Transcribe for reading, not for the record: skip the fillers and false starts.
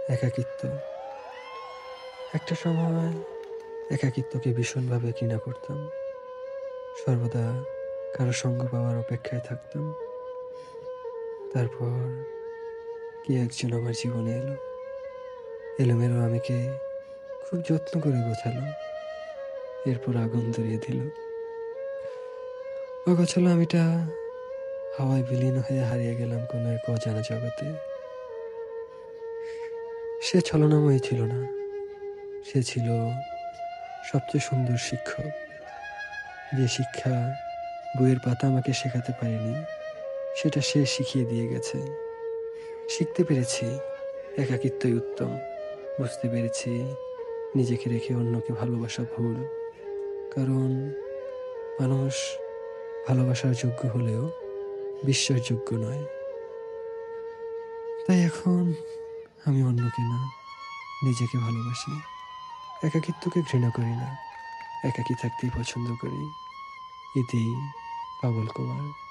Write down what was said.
একাকিত্ব। একটা সময় একাকিত্বকে ভীষণভাবে ঘৃণা করতাম। সর্বদা কারো সঙ্গ পাওয়ার অপেক্ষায় থাকতাম। তারপর কে একজন আমার জীবনে এলো। এলোমেলো আমিকে খুব যত্ন করে গোছালো। এরপর আগুন ধরিয়ে দিল। অগোছালো আমিটা হাওয়ায় বিলীন হয়ে হারিয়ে গেলাম কোনো এক অজানা জগতে। সে ছলনাময়ী ছিল না। সে ছিল সবচেয়ে সুন্দর শিক্ষক। যে শিক্ষা বইয়ের পাতা আমাকে শেখাতে পারেনি, সেটা সে শিখিয়ে দিয়ে গেছে। শিখতে পেরেছি একাকিত্বই উত্তম। বুঝতে পেরেছি নিজেকে রেখে অন্যকে ভালোবাসা ভুল। কারণ মানুষ ভালোবাসার যোগ্য হলেও বিশ্বাসযোগ্য নয়। তাই এখন আমি অন্যকে না, নিজেকে ভালোবাসি। একাকিত্বকে ঘৃণা করি না, একাকী থাকতেই পছন্দ করি। ইতি পাগল কুমার।